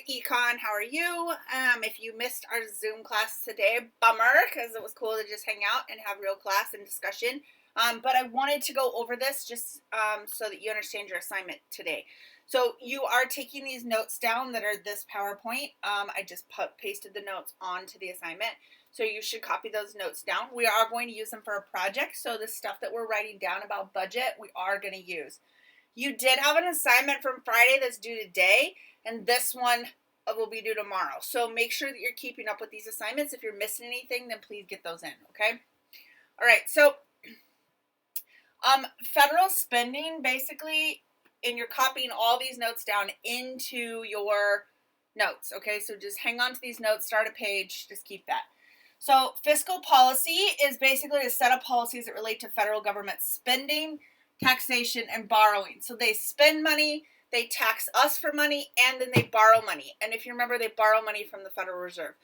Econ. How are you? If you missed our Zoom class today, bummer, because it was cool to just hang out and have real class and discussion. But I wanted to go over this just so that you understand your assignment today. So you are taking these notes down that are this PowerPoint. I just pasted the notes onto the assignment. So you should copy those notes down. We are going to use them for a project. So the stuff that we're writing down about budget, we are going to use. You did have an assignment from Friday that's due today, and this one will be due tomorrow. So make sure that you're keeping up with these assignments. If you're missing anything, then please get those in, okay? All right, so federal spending, basically, and you're copying all these notes down into your notes, okay? So just hang on to these notes, start a page, just keep that. So fiscal policy is basically a set of policies that relate to federal government spending, taxation, and borrowing. So they spend money, they tax us for money, and then they borrow money. And if you remember, they borrow money from the Federal Reserve.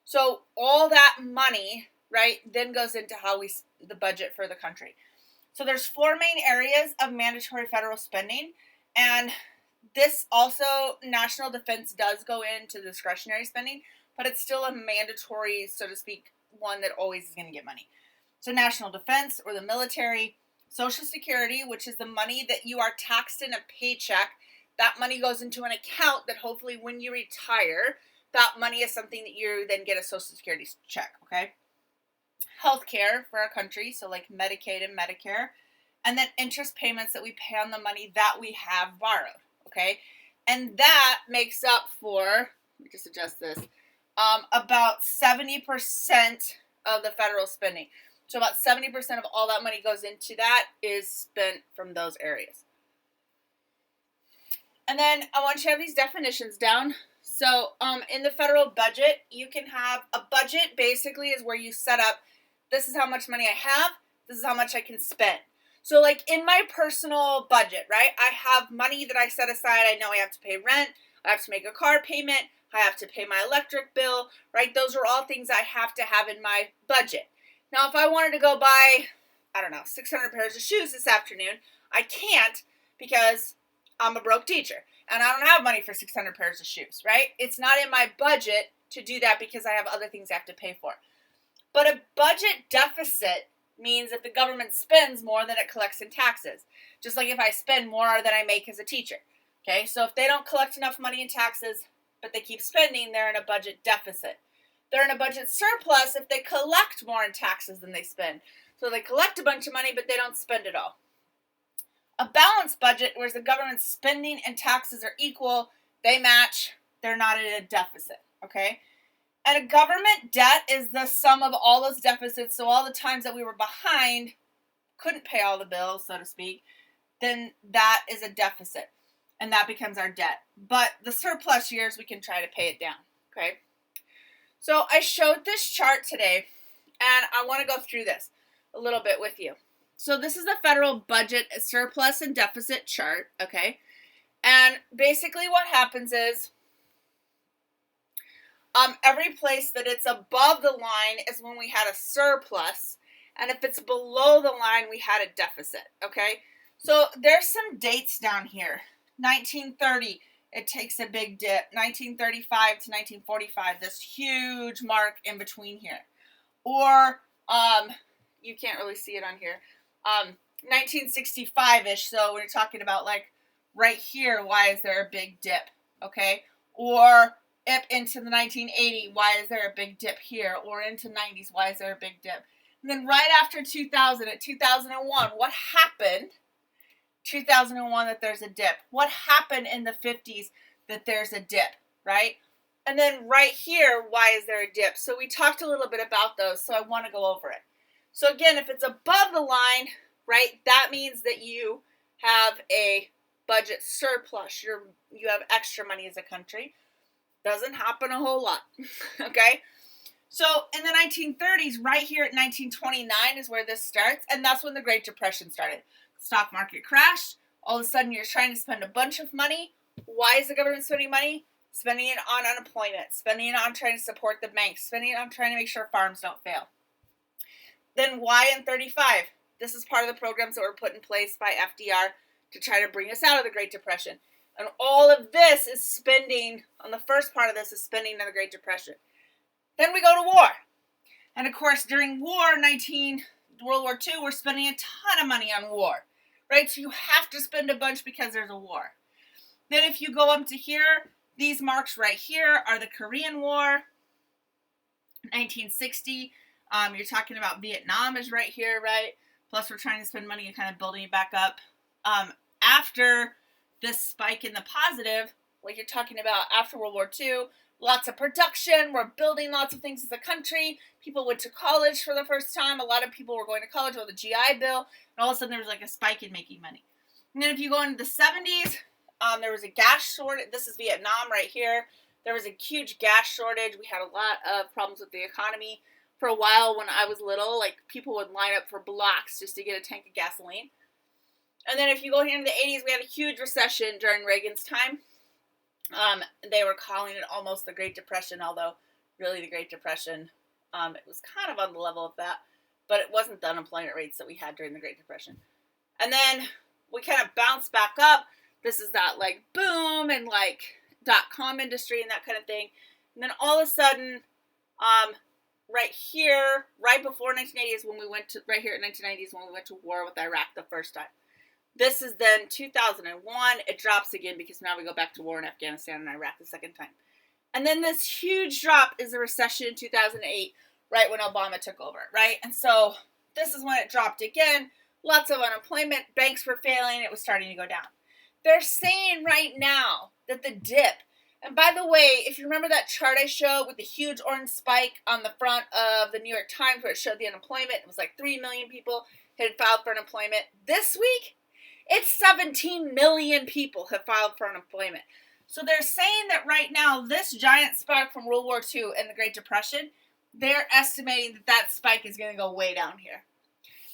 So all that money, right, then goes into the budget for the country. So there's four main areas of mandatory federal spending, and this also, national defense does go into discretionary spending, but it's still a mandatory, so to speak, one that always is going to get money. So national defense or the military, Social Security, which is the money that you are taxed in a paycheck. That money goes into an account that hopefully when you retire, that money is something that you then get a Social Security check, okay? Healthcare for our country, so like Medicaid and Medicare. And then interest payments that we pay on the money that we have borrowed, okay? And that makes up for, let me just adjust this, about 70% of the federal spending. So about 70% of all that money goes into that is spent from those areas. And then I want you to have these definitions down. So in the federal budget, you can have a budget basically is where you set up, this is how much money I have, this is how much I can spend. So like in my personal budget, right, I have money that I set aside. I know I have to pay rent, I have to make a car payment, I have to pay my electric bill, right? Those are all things I have to have in my budget. Now, if I wanted to go buy, 600 pairs of shoes this afternoon, I can't because I'm a broke teacher and I don't have money for 600 pairs of shoes, right? It's not in my budget to do that because I have other things I have to pay for. But a budget deficit means that the government spends more than it collects in taxes, just like if I spend more than I make as a teacher, okay? So if they don't collect enough money in taxes, but they keep spending, they're in a budget deficit. They're in a budget surplus if they collect more in taxes than they spend. So they collect a bunch of money, but they don't spend it all. A balanced budget, where the government's spending and taxes are equal, they match, they're not in a deficit, okay? And a government debt is the sum of all those deficits, so all the times that we were behind, couldn't pay all the bills, so to speak, then that is a deficit, and that becomes our debt. But the surplus years, we can try to pay it down, okay? So I showed this chart today, and I want to go through this a little bit with you. So this is the federal budget surplus and deficit chart, okay? And basically what happens is every place that it's above the line is when we had a surplus, and if it's below the line, we had a deficit, okay? So there's some dates down here. 1930. It takes a big dip, 1935 to 1945, this huge mark in between here. Or, you can't really see it on here, 1965-ish, so we're talking about like right here, why is there a big dip, okay? Or up into the 1980, why is there a big dip here? Or into 90s, why is there a big dip? And then right after 2000, at 2001, what happened? 2001 that there's a dip. What happened in the 50s that there's a dip, right? And then right here, why is there a dip? So we talked a little bit about those, so I want to go over it. So again, if it's above the line, right, that means that you have a budget surplus. You have extra money as a country. Doesn't happen a whole lot, okay? So in the 1930s, right here at 1929 is where this starts, and that's when the Great Depression started. Stock market crashed. All of a sudden, you're trying to spend a bunch of money. Why is the government spending money? Spending it on unemployment, spending it on trying to support the banks, spending it on trying to make sure farms don't fail. Then why in 35? This is part of the programs that were put in place by FDR to try to bring us out of the Great Depression. And all of this is spending, on the first part of this is spending in the Great Depression. Then we go to war. And of course, during World War II, we're spending a ton of money on war, right? So you have to spend a bunch because there's a war. Then if you go up to here, these marks right here are the Korean War, 1960. You're talking about Vietnam is right here, right? Plus we're trying to spend money and kind of building it back up. After this spike in the positive, like you're talking about after World War II, lots of production, we're building lots of things as a country, people went to college for the first time, a lot of people were going to college with the GI Bill, and all of a sudden there was like a spike in making money. And then if you go into the 70s, there was a gas shortage. This is Vietnam right here. There was a huge gas shortage. We had a lot of problems with the economy. For a while when I was little, like people would line up for blocks just to get a tank of gasoline. And then if you go here in the 80s, we had a huge recession during Reagan's time. They were calling it almost the Great Depression, although really the Great Depression, it was kind of on the level of that, but it wasn't the unemployment rates that we had during the Great Depression. And then we kind of bounced back up. This is that like boom and like .com industry and that kind of thing. And then all of a sudden, right here, right before 1980 is when we went to, right here in 1990 is when we went to war with Iraq the first time. This is then 2001. It drops again because now we go back to war in Afghanistan and Iraq the second time. And then this huge drop is the recession in 2008, right when Obama took over, right? And so this is when it dropped again. Lots of unemployment. Banks were failing. It was starting to go down. They're saying right now that the dip, and by the way, if you remember that chart I showed with the huge orange spike on the front of the New York Times where it showed the unemployment, it was like 3 million people had filed for unemployment. This week, it's 17 million people have filed for unemployment. So they're saying that right now, this giant spike from World War II and the Great Depression, they're estimating that that spike is going to go way down here.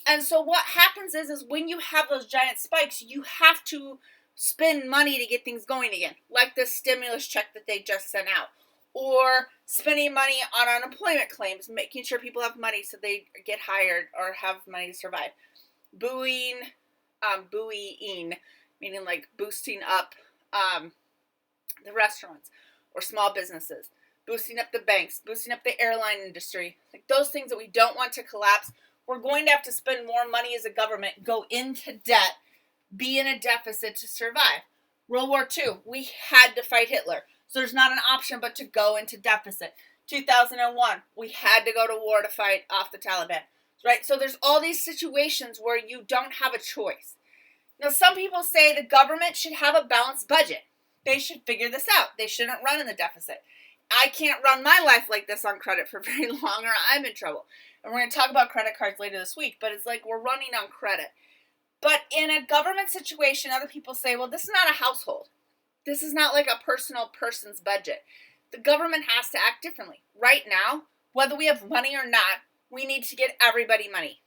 And so what happens is when you have those giant spikes, you have to spend money to get things going again, like this stimulus check that they just sent out, or spending money on unemployment claims, making sure people have money so they get hired or have money to survive. Buoying, meaning like boosting up the restaurants or small businesses, boosting up the banks, boosting up the airline industry, like those things that we don't want to collapse. We're going to have to spend more money as a government, go into debt, be in a deficit to survive. World War II, we had to fight Hitler. So there's not an option but to go into deficit. 2001, we had to go to war to fight off the Taliban. Right? So there's all these situations where you don't have a choice. Now, some people say the government should have a balanced budget. They should figure this out. They shouldn't run in the deficit. I can't run my life like this on credit for very long or I'm in trouble. And we're going to talk about credit cards later this week, but it's like we're running on credit. But in a government situation, other people say, well, this is not a household. This is not like a person's budget. The government has to act differently. Right now, whether we have money or not, we need to get everybody money.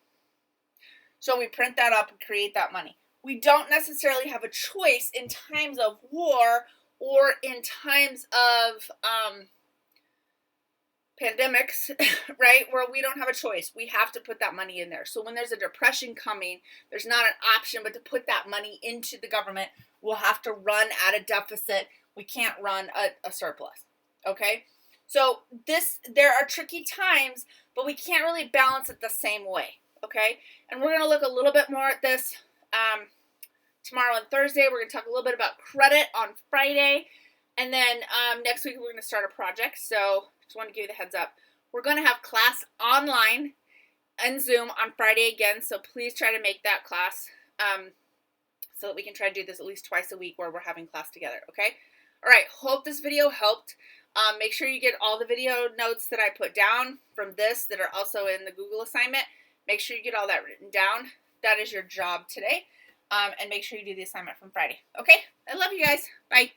So we print that up and create that money. We don't necessarily have a choice in times of war or in times of pandemics, right, where we don't have a choice. We have to put that money in there. So when there's a depression coming, there's not an option but to put that money into the government. We'll have to run at a deficit. We can't run a surplus, okay? So there are tricky times, but we can't really balance it the same way, okay? And we're going to look a little bit more at this tomorrow and Thursday. We're going to talk a little bit about credit on Friday. And then next week we're going to start a project. So just want to give you the heads up. We're going to have class online and Zoom on Friday again. So please try to make that class so that we can try to do this at least twice a week where we're having class together, okay? All right, hope this video helped. Make sure you get all the video notes that I put down from this that are also in the Google assignment. Make sure you get all that written down. That is your job today. And make sure you do the assignment from Friday. Okay? I love you guys. Bye.